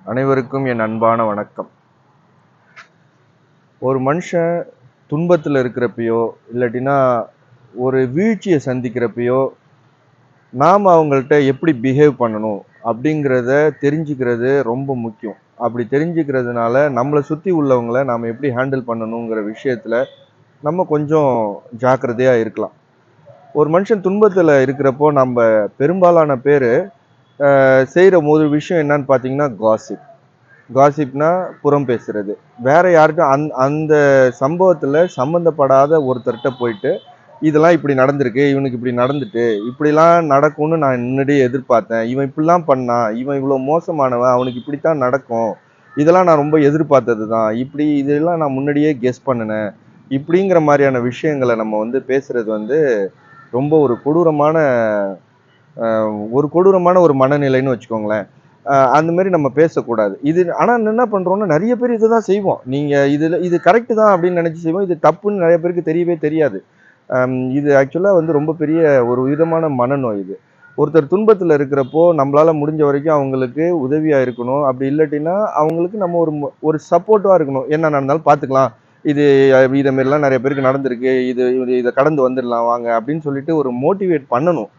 அனைவருக்கும் என் அன்பான வணக்கம். ஒரு மனுஷன் துன்பத்தில் இருக்கிறப்பையோ இல்லாட்டினா ஒரு வீழ்ச்சியை சந்திக்கிறப்பையோ நாம் அவங்கள்ட்ட எப்படி பிஹேவ் பண்ணணும் அப்படிங்கிறத தெரிஞ்சுக்கிறது ரொம்ப முக்கியம். அப்படி தெரிஞ்சுக்கிறதுனால நம்மளை சுற்றி உள்ளவங்களை நாம் எப்படி ஹேண்டில் பண்ணணுங்கிற விஷயத்தில் நம்ம கொஞ்சம் ஜாக்கிரதையாக இருக்கலாம். ஒரு மனுஷன் துன்பத்தில் இருக்கிறப்போ நம்ம பெரும்பாலான பேர் செய்கிற ஒரு விஷயம் என்னன்னு பார்த்தீங்கன்னா காசிப்னா புறம் பேசுறது. வேற யாருக்கும் அந்த சம்பவத்துல சம்பந்தப்படாத ஒருத்தர்கிட்ட போயிட்டு இதெல்லாம் இப்படி நடந்திருக்கு, இவனுக்கு இப்படி நடந்துட்டு, இப்படிலாம் நடக்கும்னு நான் முன்னாடியே எதிர்பார்த்தேன், இவன் இப்படிலாம் பண்ணான், இவன் இவ்வளவு மோசமானவன், அவனுக்கு இப்படித்தான் நடக்கும், இதெல்லாம் நான் ரொம்ப எதிர்பார்த்தது தான், இப்படி இதெல்லாம் நான் முன்னாடியே கெஸ் பண்ணினேன், இப்படிங்கிற மாதிரியான விஷயங்களை நம்ம பேசுறது ரொம்ப ஒரு கொடூரமான ஒரு மனநிலைன்னு வச்சுக்கோங்களேன். அந்த மாதிரி நம்ம பேசக்கூடாது. இது ஆனா என்ன பண்றோம்னா, நிறைய பேர் இதை தான் செய்வோம். நீங்க இது கரெக்ட் தான் அப்படின்னு நினைச்சு செய்வோம். இது தப்புன்னு நிறைய பேருக்கு தெரியவே தெரியாது. இது ஆக்சுவலா ரொம்ப பெரிய ஒரு விதமான மனநோய் இது. ஒருத்தர் துன்பத்துல இருக்கிறப்போ நம்மளால முடிஞ்ச வரைக்கும் அவங்களுக்கு உதவியா இருக்கணும். அப்படி இல்லாட்டினா அவங்களுக்கு நம்ம ஒரு சப்போர்ட்டிவா இருக்கணும். என்ன நடந்தாலும் பார்த்துக்கலாம். இது இதை மாரிலாம் நிறைய பேருக்கு நடந்திருக்கு. இதை கடந்து வந்துடலாம் வாங்க அப்படின்னு சொல்லிட்டு ஒரு மோட்டிவேட் பண்ணணும்.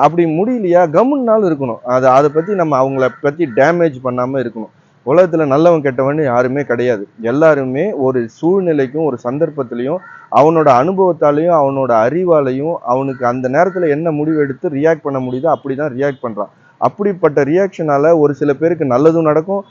அப்படி முடியலையா கம்முன்னாலும் இருக்கணும். அதை பத்தி நம்ம அவங்கள பத்தி டேமேஜ் பண்ணாம இருக்கணும். உலகத்துல நல்லவன் கெட்டவன் யாருமே கிடையாது. எல்லாருமே ஒரு சூழ்நிலைக்கும் ஒரு சந்தர்ப்பத்திலையும் அவனோட அனுபவத்தாலையும் அவனோட அறிவாலையும் அவனுக்கு அந்த நேரத்துல என்ன முடிவு எடுத்து ரியாக்ட் பண்ண முடியுதோ அப்படிதான் ரியாக்ட் பண்றான். அப்படிப்பட்ட ரியாக்ஷனால ஒரு சில பேருக்கு நல்லதும் நடக்கும்.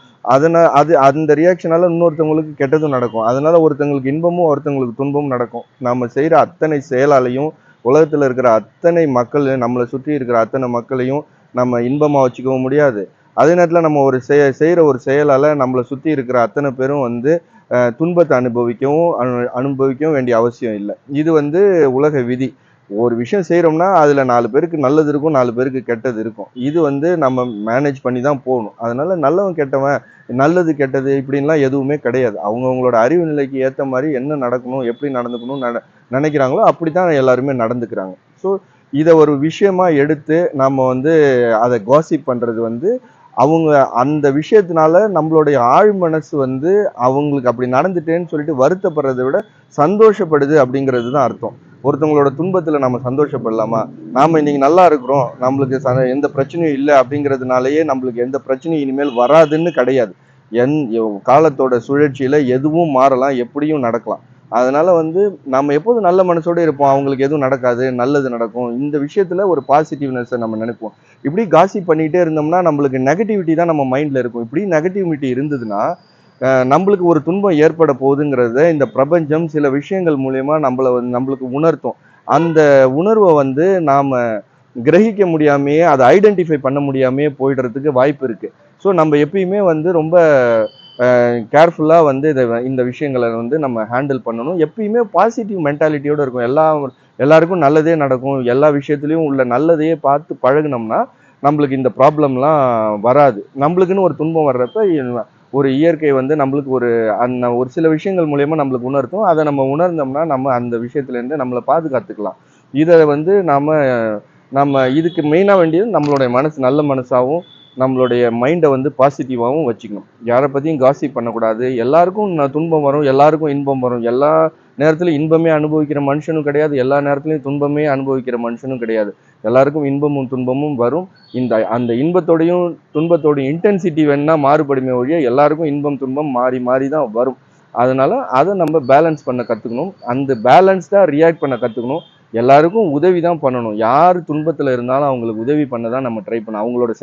அந்த ரியாக்ஷனால இன்னொருத்தவங்களுக்கு கெட்டதும் நடக்கும். அதனால ஒருத்தவங்களுக்கு இன்பமும் ஒருத்தவங்களுக்கு துன்பமும் நடக்கும். நாம செய்யற அத்தனை செயலாலையும் உலகத்துல இருக்கிற அத்தனை மக்கள், நம்மளை சுற்றி இருக்கிற அத்தனை மக்களையும் நம்ம இன்பமா வச்சுக்கவும் முடியாது. அதே நேரத்துல நம்ம செய்யற ஒரு செயலால நம்மளை சுத்தி இருக்கிற அத்தனை பேரும் துன்பத்தை அனுபவிக்கவும் வேண்டிய அவசியம் இல்லை. இது உலக விதி. ஒரு விஷயம் செய்யறோம்னா அதுல 4 பேருக்கு நல்லது இருக்கும், 4 பேருக்கு கெட்டது இருக்கும். இது நம்ம மேனேஜ் பண்ணி தான் போகணும். அதனால நல்லவன் கெட்டவன், நல்லது கெட்டது இப்படின்லாம் எதுவுமே கிடையாது. அவங்கவுங்களோட அறிவு நிலைக்கு ஏத்த மாதிரி என்ன நடக்கணும், எப்படி நடந்துக்கணும்னு நினைக்கிறாங்களோ அப்படித்தான் எல்லாருமே நடந்துக்கிறாங்க. ஸோ இதை ஒரு விஷயமா எடுத்து நம்ம அதை காசிப் பண்றது அவங்க அந்த விஷயத்தினால நம்மளுடைய ஆழ் மனசு அவங்களுக்கு அப்படி நடந்துட்டேன்னு சொல்லிட்டு வருத்தப்படுறதை விட சந்தோஷப்படுது அப்படிங்கிறது தான் அர்த்தம். ஒருத்தவங்களோட துன்பத்துல நம்ம சந்தோஷப்படலாமா? நாம இன்னைக்கு நல்லா இருக்கிறோம், நம்மளுக்கு எந்த பிரச்சனையும் இல்லை அப்படிங்கிறதுனாலயே நம்மளுக்கு எந்த பிரச்சனையும் இனிமேல் வராதுன்னு கிடையாது. காலத்தோட சுழற்சியில எதுவும் மாறலாம், எப்படியும் நடக்கலாம். அதனால நம்ம எப்போதும் நல்ல மனசோட இருப்போம். அவங்களுக்கு எதுவும் நடக்காது, நல்லது நடக்கும். இந்த விஷயத்துல ஒரு பாசிட்டிவ்னஸ் நம்ம நினைப்போம். இப்படி காசிப் பண்ணிட்டே இருந்தோம்னா நம்மளுக்கு நெகட்டிவிட்டி தான் நம்ம மைண்ட்ல இருக்கும். இப்படி நெகட்டிவிட்டி இருந்ததுன்னா நம்மளுக்கு ஒரு துன்பம் ஏற்பட போகுதுங்கிறத இந்த பிரபஞ்சம் சில விஷயங்கள் மூலியமா நம்மளுக்கு உணர்த்தும். அந்த உணர்வை நாம கிரகிக்க முடியாமையே, அதை ஐடென்டிஃபை பண்ண முடியாமையே போயிடுறதுக்கு வாய்ப்பு இருக்கு. ஸோ நம்ம எப்பயுமே ரொம்ப கேர்ஃபுல்லா இந்த விஷயங்களை நம்ம ஹேண்டில் பண்ணணும். எப்பயுமே பாசிட்டிவ் மென்டாலிட்டியோட இருக்கும். எல்லாருக்கும் நல்லதே நடக்கும். எல்லா விஷயத்துலயும் உள்ள நல்லதையே பார்த்து பழகுனோம்னா நம்மளுக்கு இந்த ப்ராப்ளம்லாம் வராது. நம்மளுக்குன்னு ஒரு துன்பம் வர்றப்ப ஒரு இயற்கை நம்மளுக்கு ஒரு சில விஷயங்கள் மூலியமா நம்மளுக்கு உணர்த்தும். அதை நம்ம உணர்ந்தோம்னா நம்ம அந்த விஷயத்துல இருந்து நம்மளை பாதுகாத்துக்கலாம். இதை நாம நம்ம இதுக்கு மெயினா வேண்டியது நம்மளுடைய மனசு நல்ல மனசாவும் நம்மளுடைய மைண்டை பாசிட்டிவாகவும் வச்சுக்கணும். யாரை பத்தியும் காசிப் பண்ணக்கூடாது. எல்லாருக்கும் துன்பம் வரும், எல்லாருக்கும் இன்பம் வரும். எல்லா நேரத்திலும் இன்பமே அனுபவிக்கிற மனுஷனும் கிடையாது, எல்லா நேரத்திலையும் துன்பமே அனுபவிக்கிற மனுஷனும் கிடையாது. எல்லாருக்கும் இன்பமும் துன்பமும் வரும். அந்த இன்பத்தோடையும் துன்பத்தோடையும் இன்டென்சிட்டி வேணா மாறுபடுமே ஒழிய எல்லாருக்கும் இன்பம் துன்பம் மாறி மாறி தான் வரும். அதனால அதை நம்ம பேலன்ஸ் பண்ண கத்துக்கணும். அந்த பேலன்ஸ்டா ரியாக்ட் பண்ண கத்துக்கணும். எல்லாருக்கும் உதவி தான் பண்ணணும். யார் துன்பத்துல இருந்தாலும் அவங்களுக்கு உதவி பண்ண தான் நம்ம ட்ரை பண்ணணும். அவங்களோட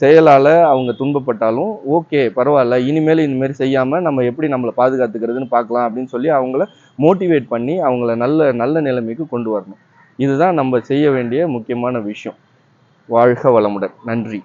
செயலால அவங்க துன்பப்பட்டாலும் ஓகே பரவாயில்ல, இனிமேல் இந்த மாதிரி செய்யாம நம்ம எப்படி நம்மளை பாதுகாத்துக்கிறதுன்னு பார்க்கலாம் அப்படின்னு சொல்லி அவங்கள மோட்டிவேட் பண்ணி அவங்கள நல்ல நல்ல நிலைமைக்கு கொண்டு வரணும். இதுதான் நம்ம செய்ய வேண்டிய முக்கியமான விஷயம். வாழ்க வளமுடன். நன்றி.